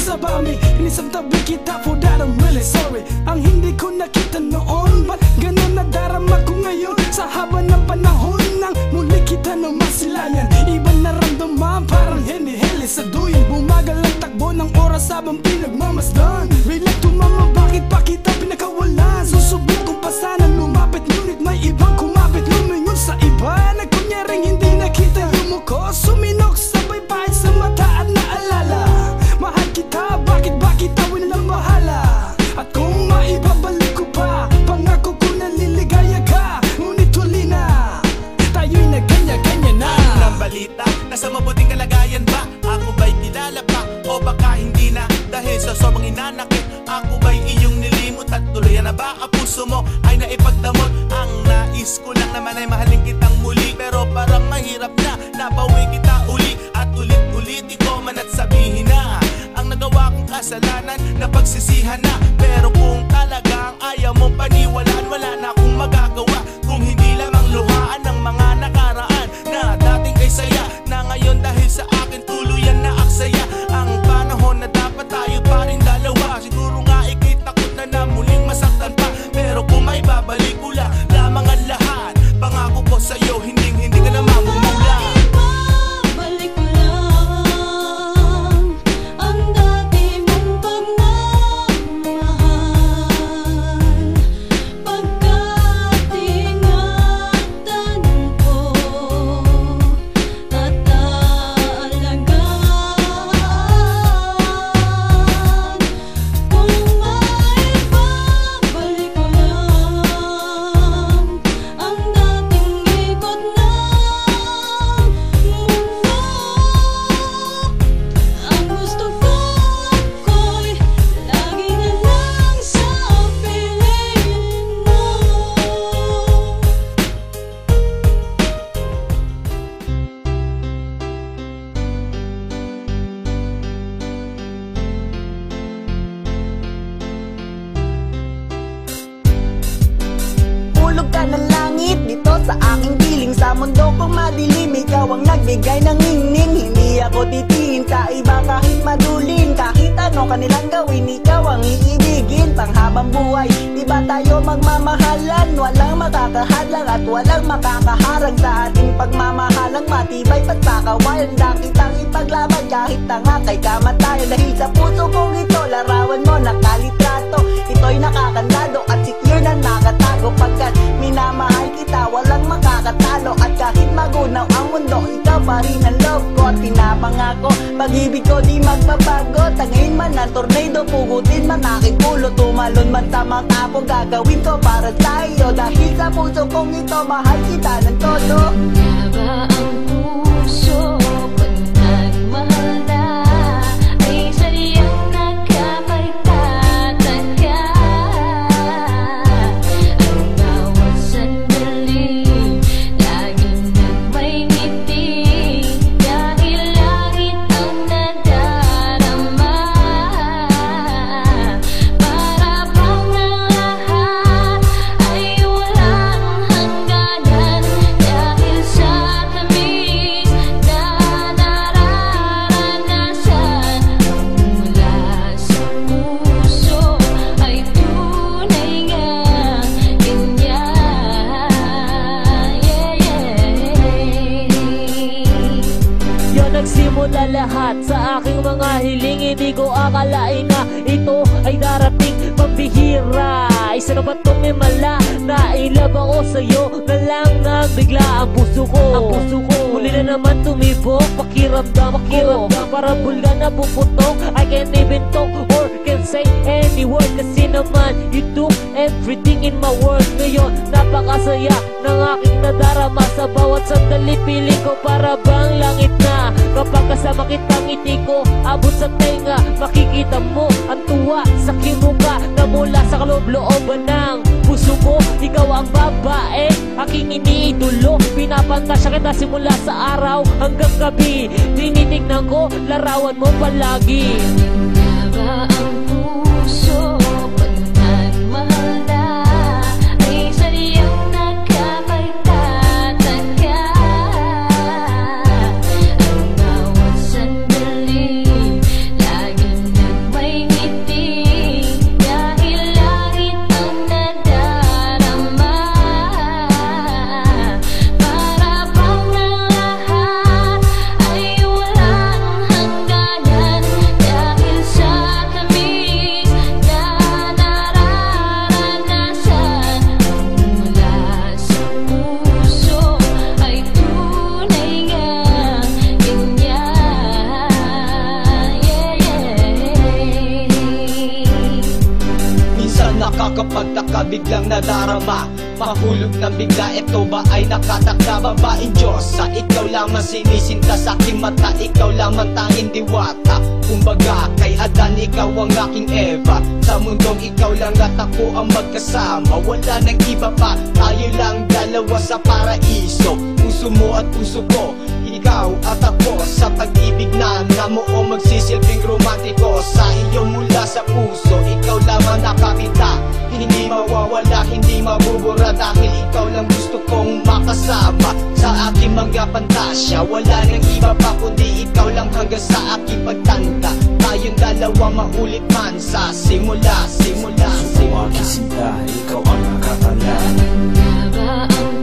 sa bami. Inisang tabi kita for that I'm really sorry. Ang hindi ko nakita noon, ba't ganun nadarama ko ngayon? Sa haba ng panahon nang muli kita na masilayan, iba naramdaman parang hinihili sa duyin. Bumagal ang takbo ng oras habang pinagmamasdan. Relate to mama, bakit pa kita pinakawalan? Susubok kung pa sana lumapit, ngunit may ibang kumapit. Lumingon sa iba, nagkunyaring hindi nakita yung mukha. Suminok sabay pahit sa mata at naalala, mahal kita, bakit ba kita winalambahala? At kung maibabalik ko pa, pangako ko na liligaya ka. Ngunit huli na, tayo'y nagkanya-kanya na. Ang balita, nasa mabuting kalagayan ba? Ako ba'y kilala pa? O baka hindi na? Dahil sa sobrang hinanakit, ako ba'y iyong nilimot? At tuluyan na ba ang puso mo ay naipagdamot? Ang nais ko lang naman ay mahalin kitang muli, pero parang mahirap na nabawi kita uli. At ulit-ulit ikaw man at sabihin na ang nagawa kong kasalanan na pagsisihan na. Pero kung talagang ayaw mong paniwalaan, wala na akong magagawa kung hindi lamang luhaan ng mga nakaraan na dating ay saya na ngayon dahil sa akin tuluyan na aksaya. Ang panahon na dapat tayo pa rin dalawa. Siguro nga ika'y takot na muling masaktan pa, pero kung may babalik ula lamang ang lahat, pangako ko sa'yo hindi ka na mamumula. Sa aking piling, sa mundo kong madilim, ikaw ang nagbigay ng ningning. Hindi ako titingin sa iba kahit madulin, kahit ano kanilang gawin, ikaw ang iibigin. Panghabang buhay, di ba tayo magmamahalan? Walang makakahadlang at walang makakaharang sa ating pagmamahalang matibay. Pagpakawalan lang kitang ipaglaban kahit tanga kay kamatayan. Dahil sa puso kong ito, larawan mo nakalitrato. Ito'y nakakandado at secure na nakatago, pagkat minamahal kita, walang makakatalo. At kahit magunaw ang mundo, ikaw pa rin ang love ko. At pinapangako, pag-ibig ko di magbabago. Tangayin man ang tornado, pugutin man aking pulo, tumalon man tamang tapo, gagawin ko para sa iyo. Dahil sa puso kong ito, mahal kita ng todo. Ba ang puso pag nagmahal na ay sadyang nagkapagtatag ka. Ang bawat sandali laging nagmay ngiti, dahil langit ang nadarama. Para bang ang lahat ay walang hangganan, dahil sa tamis na nararanasan. Mula sa puso ay tunay ngang ganyan. Yan nagsimula lahat sa aking mga hiling. Hindi ko akalain na ito ay darating pambihira. Isa na ba itong himala na ilab ako sa'yo na lang nagbigla ang puso ko. Muli na naman tumibok, pakiramdam ko. Para bulga na puputok, I can't even talk or can't say any word. Kasi naman you do everything in my world. Ngayon napakasaya ng aking nadarama. Sa bawat sandali piling ko para bang langit na. Kapag kasama kitang ngiti ko abot sa tenga, makikita mo ang tuwa sa kimuka na mula sa kaloob-looban ng puso ko. Ikaw ang babae, aking iniidolo. Pinapantasya kita simula sa araw hanggang gabi. Tinitignan ko, larawan mo palagi. Ba ang puso pag nagmahal na ay sadyang nagkapagtatag ka. Ang bawat sandali laging biglang nadarama, mahulog ng bigla. Ito ba ay nakatakda? Babaeng Diyosa, ikaw lamang sinisinta sa aking mata, ikaw lamang tanging diwata. Kumbaga kay Adan, ikaw ang aking Eva. Sa mundong ikaw lang at ako ang magkasama, wala nang iba pa, tayo lang dalawa sa paraiso. Puso mo at puso ko, ikaw at ako, sa pag-ibig na namuo magsisilbing romantiko. Sa iyo mula sa puso, ikaw lamang nakakita, hindi mawawala, hindi mabubura, dahil ikaw lang gusto kong makasama sa aking mga pantasya. Wala nang iba pa kundi ikaw lang hanggang sa aking pagtanda. Tayong dalawa maulit man sa simula. Puso ko aking sinta, ikaw ang nakatanda. Ano nga ba ang